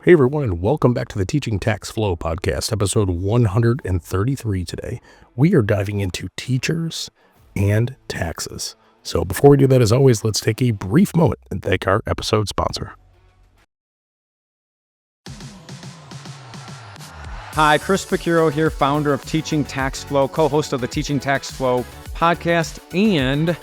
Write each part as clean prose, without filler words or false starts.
Hey everyone, and welcome back to the Teaching Tax Flow podcast, episode 133 today. We are diving into teachers and taxes. So before we do that, as always, let's take a brief moment and thank our episode sponsor. Hi, Chris Picciurro here, founder of Teaching Tax Flow, co-host of the Teaching Tax Flow podcast, and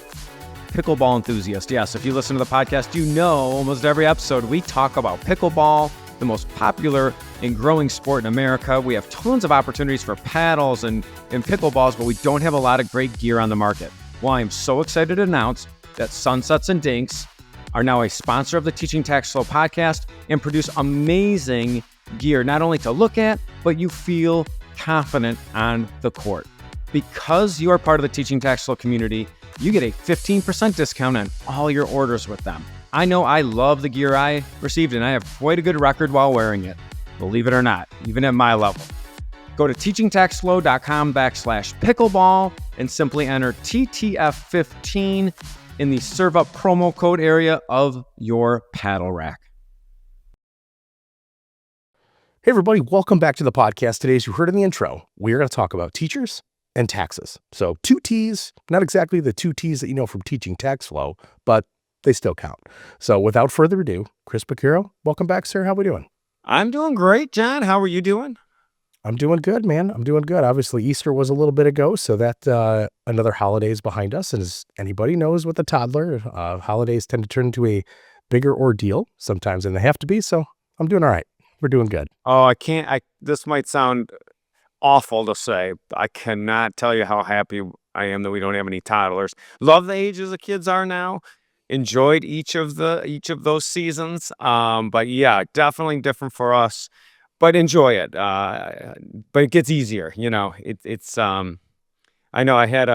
pickleball enthusiast. Yes, if you listen to the podcast, you know almost every episode we talk about pickleball, the most popular and growing sport in America. We have tons of opportunities for paddles and pickleballs, but we don't have a lot of great gear on the market. Well, I'm so excited to announce that Sunsets and Dinks are now a sponsor of the Teaching Tax Flow podcast and produce amazing gear, not only to look at, but you feel confident on the court. Because you are part of the Teaching Tax Flow community, you get a 15% discount on all your orders with them. I know I love the gear I received, and I have quite a good record while wearing it. Believe it or not, even at my level. Go to teachingtaxflow.com/pickleball and simply enter TTF15 in the serve up promo code area of your paddle rack. Hey everybody, welcome back to the podcast. Today, as you heard in the intro, we are going to talk about teachers and taxes. So two T's, not exactly the two T's that you know from Teaching Tax Flow, but they still count. So without further ado, Chris Picciurro, welcome back, sir. How we doing? I'm doing great, John. How are you doing? I'm doing good, man. I'm doing good. Obviously, Easter was a little bit ago, so that another holiday is behind us. And as anybody knows with a toddler, holidays tend to turn into a bigger ordeal sometimes, and they have to be. So I'm doing all right. We're doing good. Oh, this might sound awful to say. I cannot tell you how happy I am that we don't have any toddlers. Love the ages the kids are now. Enjoyed each of those seasons. But yeah, definitely different for us, but enjoy it. But it gets easier, you know, I know I had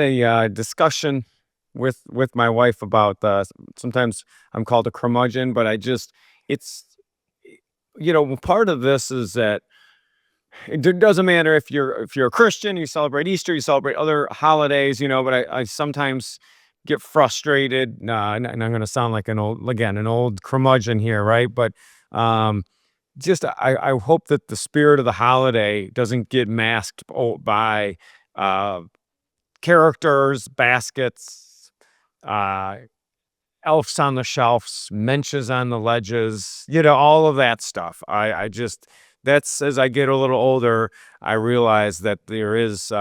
a discussion with my wife about, sometimes I'm called a curmudgeon, but part of this is that it doesn't matter if you're a Christian, you celebrate Easter, you celebrate other holidays, but I sometimes get frustrated, and I'm going to sound like an old curmudgeon here, right? But I hope that the spirit of the holiday doesn't get masked by characters, baskets, elves on the shelves, mentions on the ledges, all of that stuff. That's, as I get a little older, I realize that there is,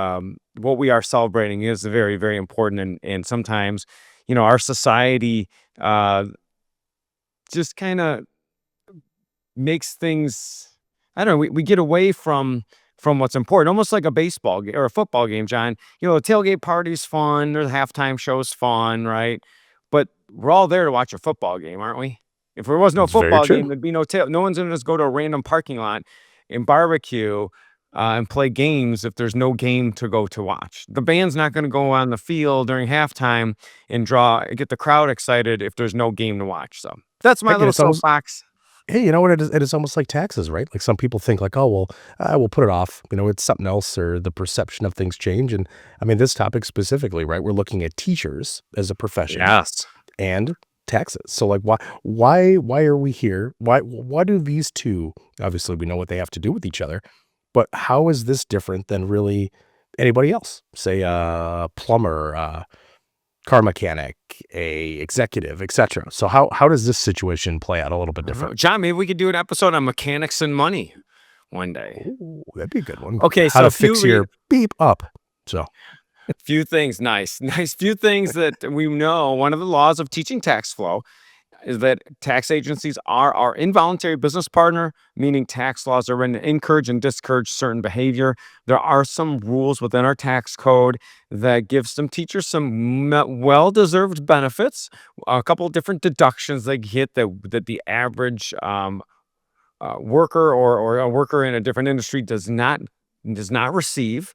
what we are celebrating is very, very important. And sometimes, our society just kind of makes things, I don't know, we get away from what's important, almost like a baseball game or a football game, John. The tailgate party's fun, the halftime show's fun, right? But we're all there to watch a football game, aren't we? If there was no football game, there'd be no one's going to just go to a random parking lot and barbecue and play games if there's no game to go to watch. The band's not going to go on the field during halftime and get the crowd excited if there's no game to watch. So that's my little soapbox. Hey, you know what? It is almost like taxes, right? Like some people think like, oh, well, we'll put it off. It's something else, or the perception of things change. And I mean, this topic specifically, right? We're looking at teachers as a profession. Yes. And taxes. So like, why are we here? Why do these two, obviously we know what they have to do with each other, but how is this different than really anybody else? Say a plumber, car mechanic, a executive, etc. So how does this situation play out a little bit different? John, maybe we could do an episode on mechanics and money one day. Ooh, that'd be a good one. Okay, how to fix your beep up. So few things, nice few things that we know. One of the laws of Teaching Tax Flow is that tax agencies are our involuntary business partner, meaning tax laws are written to encourage and discourage certain behavior. There are some rules within our tax code that give some teachers some well-deserved benefits, a couple of different deductions they get that the average worker or a worker in a different industry does not receive.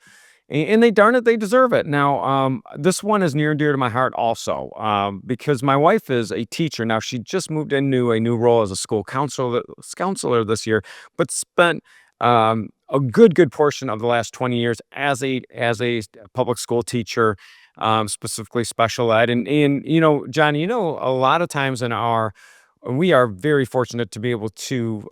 And they deserve it. Now, this one is near and dear to my heart also, because my wife is a teacher. Now, she just moved into a new role as a school counselor this year, but spent a good portion of the last 20 years as a public school teacher, specifically special ed. And John, a lot of times in our we are very fortunate to be able to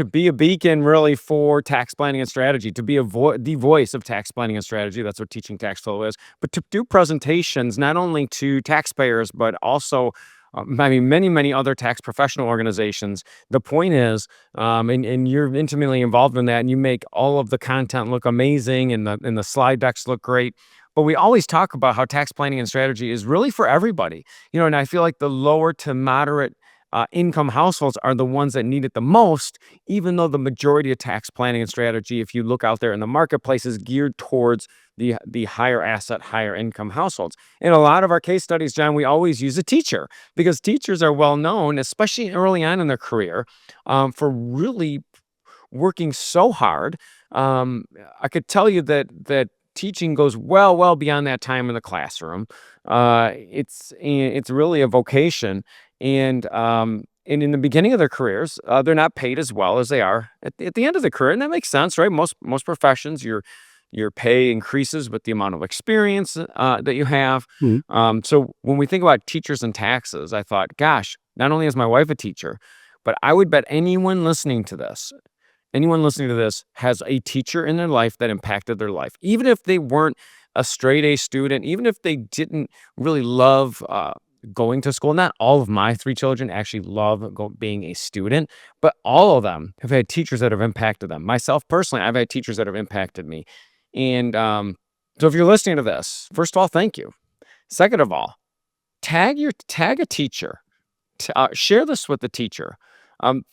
be a beacon really for tax planning and strategy, to be the voice of tax planning and strategy. That's what Teaching Tax Flow is. But to do presentations not only to taxpayers, but also, I mean, many, many other tax professional organizations. The point is, and you're intimately involved in that, and you make all of the content look amazing, and the slide decks look great. But we always talk about how tax planning and strategy is really for everybody. And I feel like the lower to moderate income households are the ones that need it the most, even though the majority of tax planning and strategy, if you look out there in the marketplace, is geared towards the higher asset, higher income households. In a lot of our case studies, John, we always use a teacher because teachers are well known, especially early on in their career, for really working so hard. I could tell you that teaching goes well beyond that time in the classroom. It's really a vocation, and in the beginning of their careers, they're not paid as well as they are at the end of the career, and that makes sense, right? Most professions, your pay increases with the amount of experience that you have. Mhm. So when we think about teachers and taxes, I thought, gosh, not only is my wife a teacher, but I would bet anyone listening to this has a teacher in their life that impacted their life. Even if they weren't a straight A student, even if they didn't really love going to school. Not all of my three children actually love being a student, but all of them have had teachers that have impacted them. Myself personally, I've had teachers that have impacted me. And so if you're listening to this, first of all, thank you. Second of all, tag a teacher. Share this with the teacher.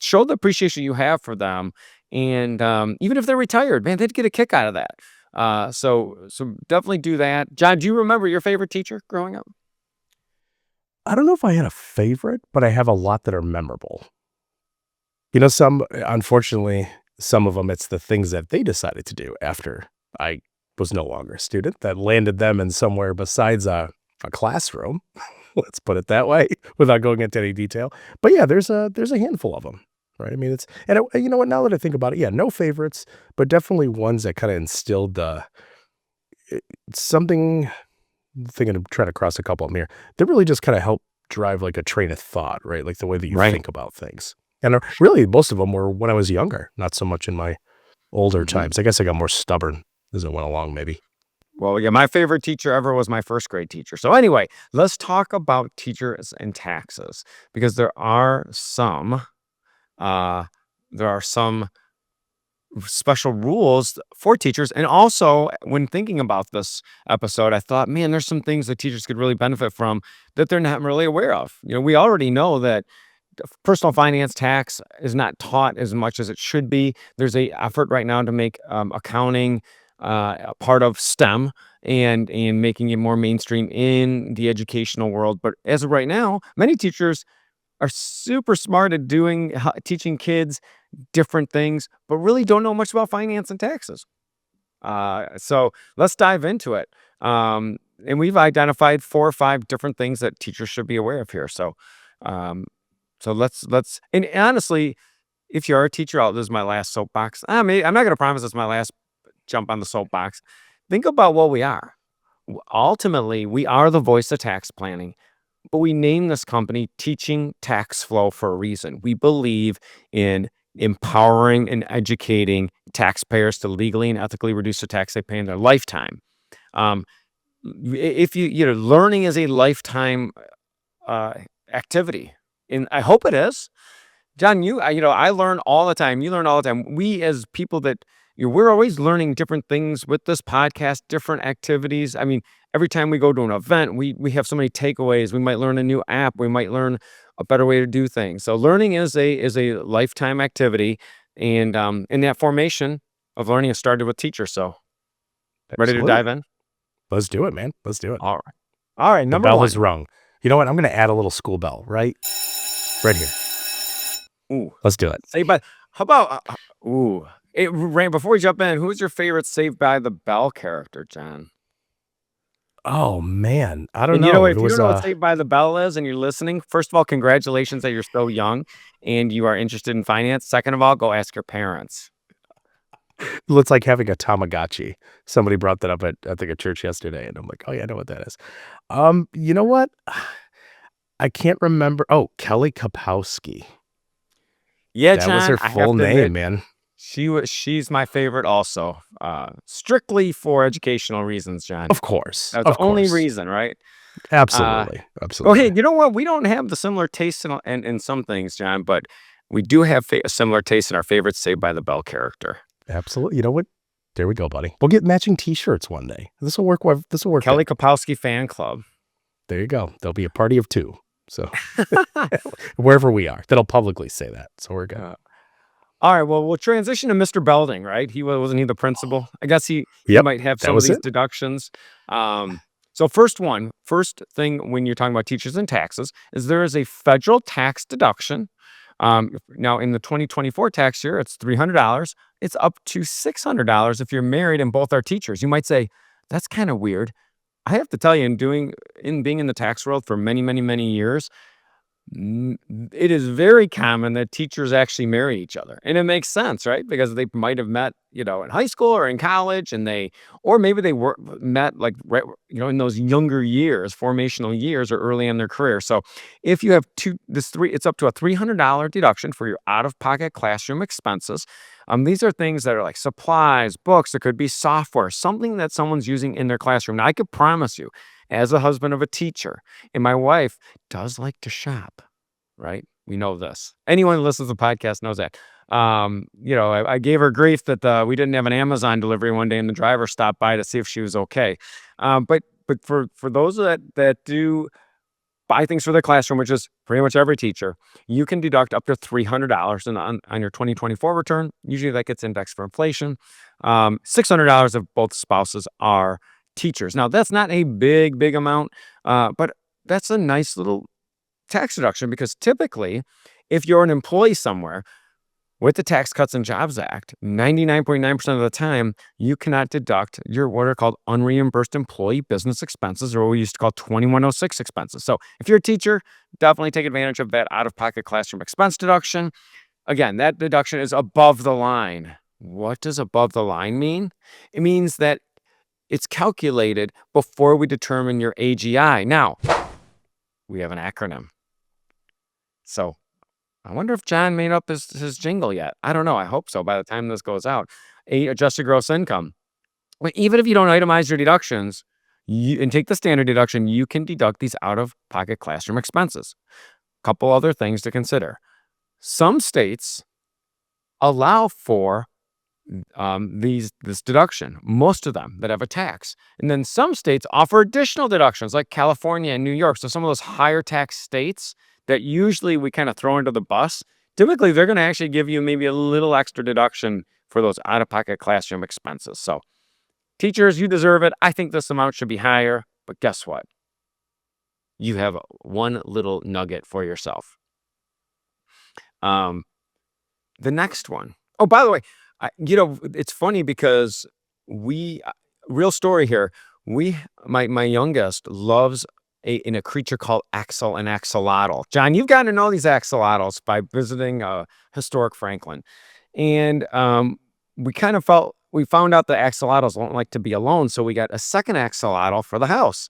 Show the appreciation you have for them, and even if they're retired, man, they'd get a kick out of that. So definitely do that. John, do you remember your favorite teacher growing up? I don't know if I had a favorite, but I have a lot that are memorable. Unfortunately, some of them, it's the things that they decided to do after I was no longer a student that landed them in somewhere besides a classroom. Let's put it that way, without going into any detail. But yeah, there's a handful of them, right? I mean, you know what? Now that I think about it, yeah, no favorites, but definitely ones that kind of instilled something. Thinking of trying to cross a couple of them here. That really just kind of help drive like a train of thought, right? Like the way that you Right. think about things. And really, most of them were when I was younger, not so much in my older Mhm. times. I guess I got more stubborn as it went along, maybe. Well, yeah, my favorite teacher ever was my first grade teacher. So anyway, let's talk about teachers and taxes because uh, there are some special rules for teachers. And also, when thinking about this episode, I thought, man, there's some things that teachers could really benefit from that they're not really aware of. We already know that personal finance tax is not taught as much as it should be. There's a effort right now to make accounting a part of STEM and making it more mainstream in the educational world. But as of right now, many teachers are super smart at teaching kids different things, but really don't know much about finance and taxes. So let's dive into it. And we've identified 4 or 5 different things that teachers should be aware of here. Um, so let's and honestly, if you are a teacher, this is my last soapbox. I'm not going to promise it's my last jump on the soapbox. Think about what we are. Ultimately, we are the voice of tax planning, but we name this company Teaching Tax Flow for a reason. We believe in empowering and educating taxpayers to legally and ethically reduce the tax they pay in their lifetime. Um, if learning is a lifetime uh, activity, and I hope it is. John, I learn all the time. You learn all the time. We as people we're always learning different things with this podcast, different activities. I mean, every time we go to an event, we have so many takeaways. We might learn a new app. We might learn a better way to do things. So learning is a lifetime activity, and that formation of learning has started with teachers. So ready to Absolutely. dive in? Let's do it, man. Let's do it. All right. All right. The Number bell has one. rung. You know what? I'm going to add a little school bell, right here. Ooh. Let's do it. Saved by. How about? Ooh. Before we jump in, who's your favorite Saved by the Bell character, John? Oh man, I don't And you know know. what? It If you don't was know what Saved by the Bell is and you're listening, first of all, congratulations that you're so young and you are interested in finance. Second of all, go ask your parents. it's like having a Tamagotchi. Somebody brought that up at I think at church yesterday, and I'm like, oh yeah, I know what that is. You know what? I can't remember. Oh, Kelly Kapowski. Yeah, That was John, her I have full to name, admit, man. she's my favorite also. Strictly for educational reasons, John. Of course. That's the Of only course. reason, right? Uh, Absolutely. oh, hey, Absolutely. you know what? We don't have the similar taste in some things, John, but we do have a similar taste in our favorite Saved by the Bell character. Absolutely. You know what? There we go, buddy. We'll get matching t-shirts one day. This will work. This will work. Kelly Kapowski fan club. There you go. There'll be a party of 2. So wherever we are, that'll publicly say that. So we're good. All right, well, we'll transition to Mr. Belding, right? Wasn't he the principal? I guess he Yep. might have That some of was these it. deductions. So first thing when you're talking about teachers and taxes is there is a federal tax deduction. Now in the 2024 tax year, it's $300. It's up to $600 if you're married and both are teachers. You might say, that's kind of weird. I have to tell you, in being in the tax world for many, many, many years, it is very common that teachers actually marry each other, and it makes sense, right? Because they might have met, in high school or in college, or maybe they were met like right, in those younger years, formational years, or early in their career. So, if you have it's up to a $300 deduction for your out-of-pocket classroom expenses. These are things that are like supplies, books. It could be software, something that someone's using in their classroom. Now, I could promise you, as a husband of a teacher, and my wife does like to shop, right? We know this. Anyone who listens to the podcast knows that. I gave her grief that we didn't have an Amazon delivery one day, and the driver stopped by to see if she was okay. But for those that do buy things for their classroom, which is pretty much every teacher, you can deduct up to $300 on your 2024 return. Usually that gets indexed for inflation. $600 if both spouses are teachers. Now, that's not a big amount, but that's a nice little tax deduction because typically, if you're an employee somewhere, with the Tax Cuts and Jobs Act, 99.9% of the time, you cannot deduct your what are called unreimbursed employee business expenses, or what we used to call 2106 expenses. So if you're a teacher, definitely take advantage of that out-of-pocket classroom expense deduction. Again, that deduction is above the line. What does above the line mean? It means that it's calculated before we determine your AGI. Now, we have an acronym. So I wonder if John made up his jingle yet. I don't know. I hope so by the time this goes out. Adjusted gross income. Well, even if you don't itemize your deductions and take the standard deduction, you can deduct these out-of-pocket classroom expenses. Couple other things to consider. Some states allow for this deduction, most of them that have a tax. And then some states offer additional deductions like California and New York. So some of those higher tax states that usually we kind of throw into the bus, typically they're going to actually give you maybe a little extra deduction for those out-of-pocket classroom expenses. So teachers, you deserve it. I think this amount should be higher, but guess what? You have one little nugget for yourself. The next one. Oh, by the way, it's funny because real story here. My youngest loves a creature called axle and axolotl. John, you've gotten to know these axolotls by visiting historic Franklin, and we found out the axolotls don't like to be alone, so we got a second axolotl for the house.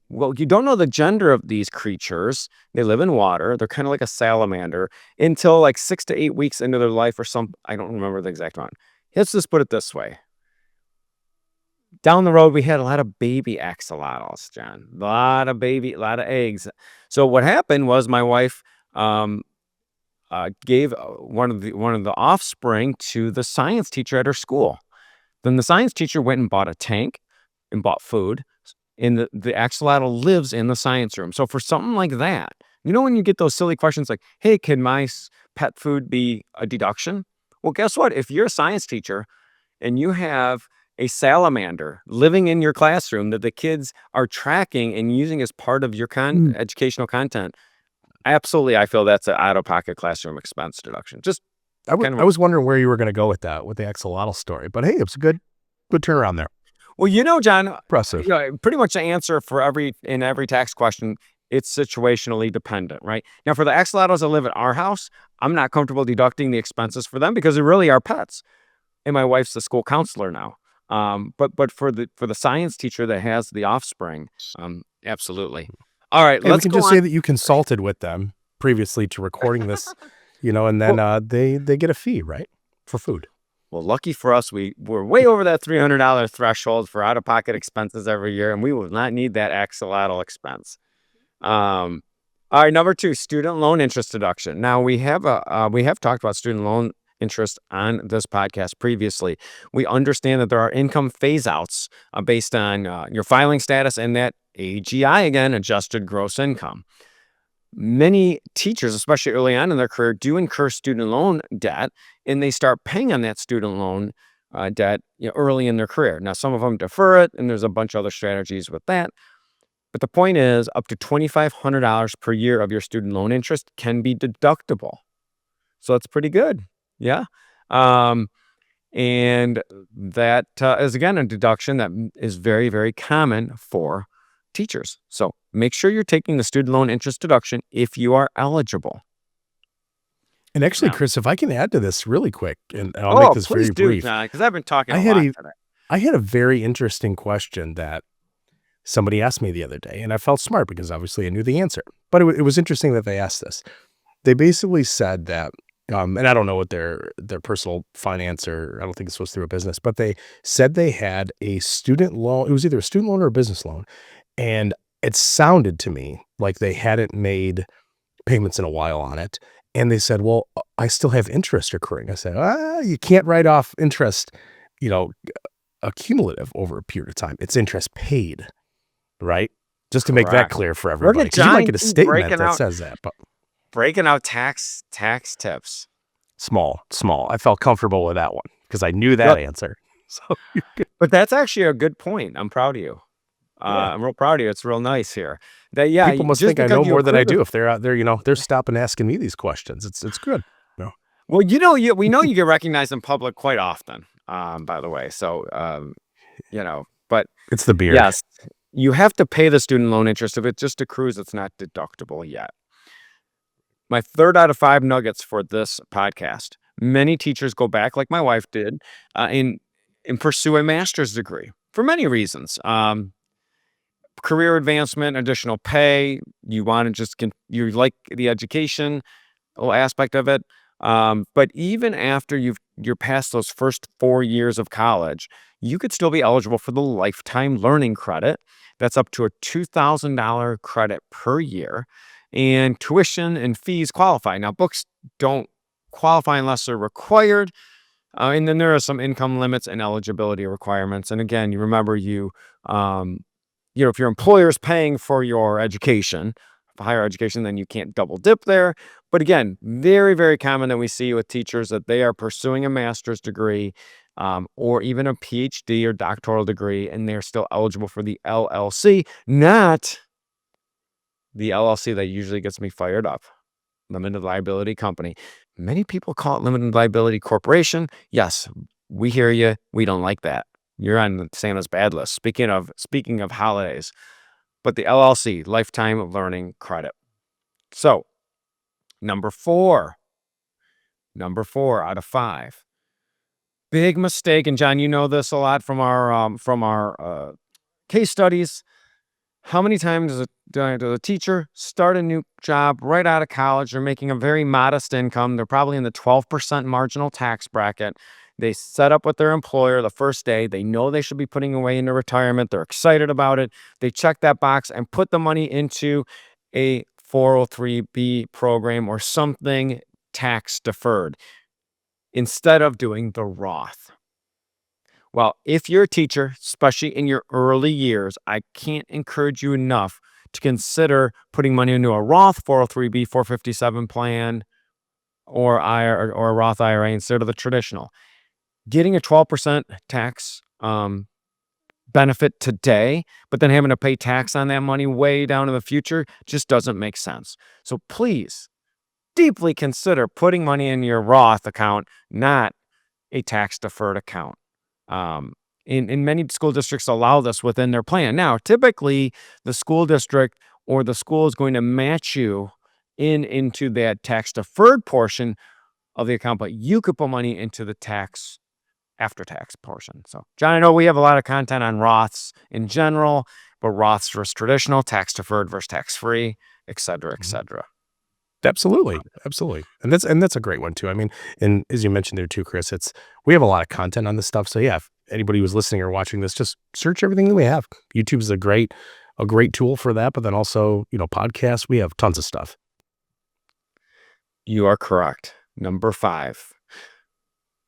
Well, you don't know the gender of these creatures. They live in water. They're kind of like a salamander until like 6 to 8 weeks into their life or I don't remember the exact amount. Let's just put it this way. Down the road, we had a lot of baby axolotls, John. A lot of eggs. So what happened was my wife gave one of the offspring to the science teacher at her school. Then the science teacher went and bought a tank and bought food. And the axolotl lives in the science room. So for something like that, when you get those silly questions like, hey, can my pet food be a deduction? Well, guess what? If you're a science teacher and you have a salamander living in your classroom that the kids are tracking and using as part of your educational content, absolutely, I feel that's an out-of-pocket classroom expense deduction. I was wondering where you were going to go with that, with the axolotl story. But hey, it's a good turnaround there. Well, John, Impressive. Pretty much the answer for every tax question, it's situationally dependent, right? Now, for the axolotls that live at our house, I'm not comfortable deducting the expenses for them because they really are pets. And my wife's the school counselor now. But for the science teacher that has the offspring, absolutely. All right, Hey, we let's can go just on. say that you consulted with them previously to recording this, and then, Well, they get a fee, right? For food. well, lucky for us, we're way over that $300 threshold for out-of-pocket expenses every year, and we will not need that axolotl expense. All right, number 2, student loan interest deduction. Now we have talked about student loan interest on this podcast previously. We understand that there are income phase outs based on your filing status and that AGI, again, adjusted gross income. Many teachers, especially early on in their career, do incur student loan debt, and they start paying on that student loan debt early in their career. Now, some of them defer it, and there's a bunch of other strategies with that. But the point is, up to $2,500 per year of your student loan interest can be deductible. So that's pretty good. Yeah. And that is, again, a deduction that is very, very common for teachers. So make sure you're taking the student loan interest deduction if you are eligible. And actually, Now, Chris, if I can add to this really quick, and I'll make this please very do, brief. John, because I've been talking I a had lot a today. I had a very interesting question that somebody asked me the other day, and I felt smart because obviously I knew the answer. But it was interesting that they asked this. They basically said that, and I don't know what their personal finance, or I don't think this was through a business, but they said they had a student loan. It was either a student loan or a business loan, and it sounded to me like they hadn't made payments in a while on it. And they said, "Well, I still have interest accruing." I said, "You can't write off interest, you know, accumulative over a period of time. It's interest paid." Right? Just to make that Correct. clear for Look everybody, at because you might get John a T. statement that says that, but breaking out tax tips. small. I felt comfortable with that one because I knew that Yep. answer. So you're good. But that's actually a good point. I'm proud of you. Yeah. I'm real proud of you. It's real nice here. That People must just think I because know you more than I accrue the do if they're out there, they're stopping asking me these questions. It's good. No. well, we know you get recognized in public quite often. By the way, so but It's the beard. yes, you have to pay the student loan interest. If it just accrues, it's not deductible yet. My 3rd out of 5 nuggets for this podcast. Many teachers go back, like my wife did, and pursue a master's degree for many reasons. Career advancement, additional pay. You want to you like the education aspect of it. But even after you're past those first 4 years of college, you could still be eligible for the lifetime learning credit. That's up to a $2,000 credit per year. And tuition and fees qualify. Now, books don't qualify unless they're required. And then there are some income limits and eligibility requirements. And again, you remember if your employer is paying for your education, for higher education, then you can't double dip there. But again, very, very common that we see with teachers that they are pursuing a master's degree or even a PhD or doctoral degree, and they're still eligible for the LLC, not the LLC that usually gets me fired up, limited liability company. Many people call it limited liability corporation. Yes, we hear you. We don't like that. You're on Santa's bad list. Speaking of holidays, but the LLC, lifetime learning credit. So, number 4 out of 5. Big mistake, and John, you know this a lot from our case studies. How many times does a teacher start a new job right out of college? They're making a very modest income. They're probably in the 12% marginal tax bracket. They set up with their employer the first day. They know they should be putting away into retirement. They're excited about it. They check that box and put the money into a 403B program or something tax deferred instead of doing the Roth. Well, if you're a teacher, especially in your early years, I can't encourage you enough to consider putting money into a Roth 403B 457 plan or a Roth IRA instead of the traditional. Getting a 12% tax benefit today, but then having to pay tax on that money way down in the future just doesn't make sense. So please deeply consider putting money in your Roth account, not a tax deferred account. In many school districts allow this within their plan. Now, typically the school district or the school is going to match you into that tax deferred portion of the account, but you could put money into the after tax portion. So, John, I know we have a lot of content on Roths in general, but Roths versus traditional, tax deferred versus tax free, et cetera, et cetera. Absolutely. And that's a great one too. I mean, and as you mentioned there too, Chris, we have a lot of content on this stuff. So yeah, if anybody who's listening or watching this, just search everything that we have. YouTube is a great tool for that, but then also, podcasts, we have tons of stuff. You are correct. Number 5.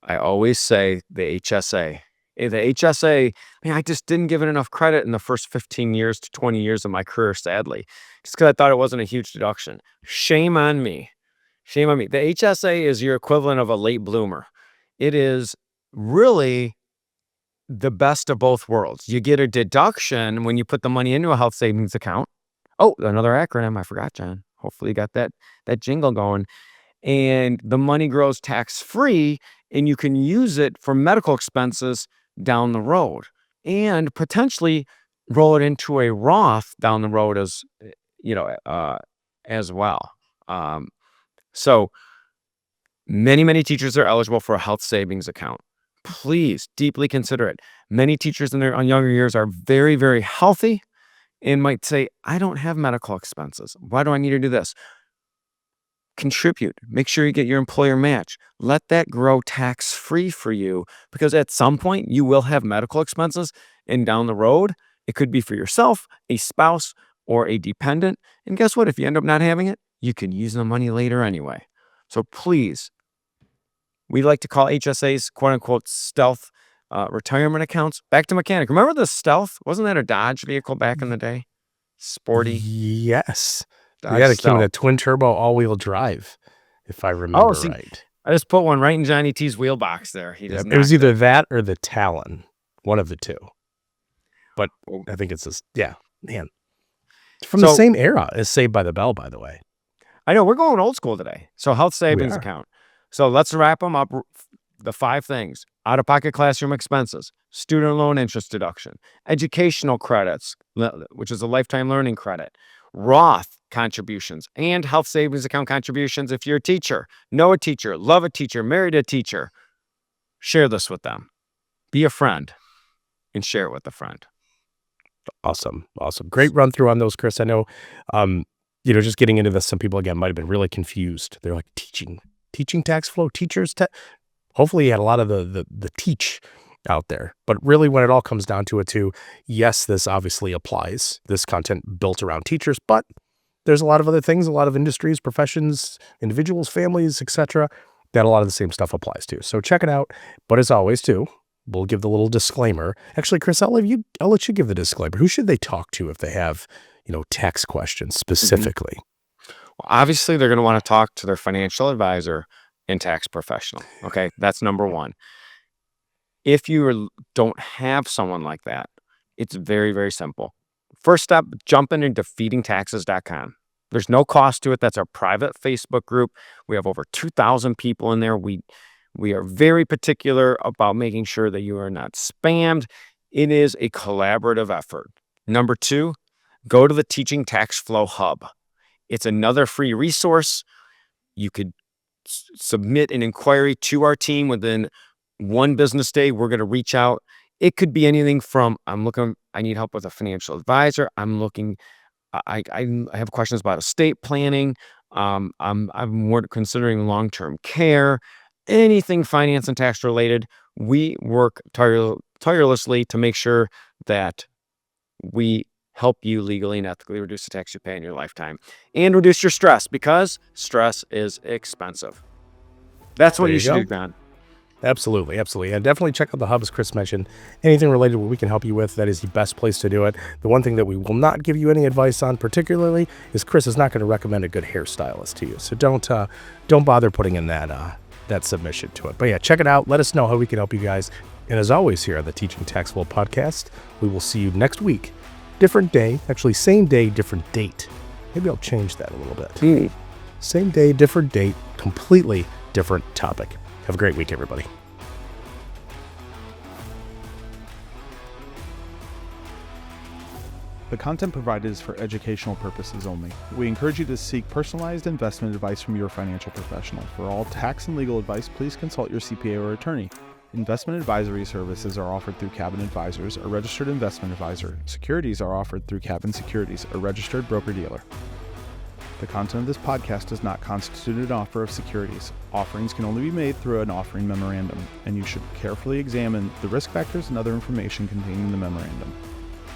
I always say the HSA. The HSA, man, I just didn't give it enough credit in the first 15 years to 20 years of my career, sadly, just because I thought it wasn't a huge deduction. Shame on me. The HSA is your equivalent of a late bloomer. It is really the best of both worlds. You get a deduction when you put the money into a health savings account. Oh, another acronym. I forgot, John. Hopefully you got that jingle going. And the money grows tax-free, and you can use it for medical expenses down the road, and potentially roll it into a Roth down the road as well. So many teachers are eligible for a health savings account. Please deeply consider it. Many teachers in their younger years are very, very healthy and might say, I don't have medical expenses. Why do I need to do this? Contribute. Make sure you get your employer match. Let that grow tax-free for you, because at some point you will have medical expenses, and down the road, it could be for yourself, a spouse, or a dependent. And guess what? If you end up not having it, you can use the money later anyway. So please, we like to call HSAs quote unquote stealth retirement accounts. Back to mechanic. Remember the Stealth? Wasn't that a Dodge vehicle back in the day? Sporty. Yes. Dodge Yeah, it came in Stealth. a twin turbo all-wheel drive, if I remember see, right. I just put one right in Johnny T's wheel box there. He Yep. does It was either that or the Talon, one of the two. But I think it's this. Yeah, man. From the same era as Saved by the Bell, by the way. I know, we're going old school today. So health savings account. So let's wrap them up. The 5 things: out-of-pocket classroom expenses, student loan interest deduction, educational credits, which is a lifetime learning credit, Roth contributions, and health savings account contributions if you're a teacher, know a teacher, love a teacher, married a teacher. Share this with them. Be a friend and share it with a friend. Awesome. Great run through on those, Chris. I know, just getting into this, some people, again, might have been really confused. They're like, teaching tax flow, teachers. Hopefully you had a lot of the teach out there. But really, when it all comes down to it too, yes, this obviously applies, this content built around teachers, but there's a lot of other things, a lot of industries, professions, individuals, families, etc., that a lot of the same stuff applies to. So check it out. But as always too, we'll give the little disclaimer. Actually, Chris, I'll let you give the disclaimer. Who should they talk to if they have, tax questions specifically? Well, obviously, they're going to want to talk to their financial advisor and tax professional. Okay, that's number 1. If you don't have someone like that, it's very, very simple. First step, jump into defeatingtaxes.com. There's no cost to it. That's our private Facebook group. We have over 2,000 people in there. We are very particular about making sure that you are not spammed. It is a collaborative effort. Number 2, go to the Teaching Tax Flow Hub. It's another free resource. You could submit an inquiry to our team within 1 business day. We're going to reach out. It could be anything from, I need help with a financial advisor. I have questions about estate planning. I'm more considering long-term care, anything finance and tax related. We work tirelessly to make sure that we help you legally and ethically reduce the tax you pay in your lifetime and reduce your stress, because stress is expensive. That's what you should do, John. Absolutely. And definitely check out the hub, as Chris mentioned. Anything related where we can help you with, that is the best place to do it. The one thing that we will not give you any advice on particularly is Chris is not going to recommend a good hairstylist to you. So don't bother putting in that submission to it. But yeah, check it out. Let us know how we can help you guys. And as always, here on the Teaching Tax Flow podcast, we will see you next week. Different day, actually same day, different date. Maybe I'll change that a little bit. Same day, different date, completely different topic. Have a great week, everybody. The content provided is for educational purposes only. We encourage you to seek personalized investment advice from your financial professional. For all tax and legal advice, please consult your CPA or attorney. Investment advisory services are offered through Cabin Advisors, a registered investment advisor. Securities are offered through Cabin Securities, a registered broker-dealer. The content of this podcast does not constitute an offer of securities. Offerings can only be made through an offering memorandum, and you should carefully examine the risk factors and other information contained in the memorandum.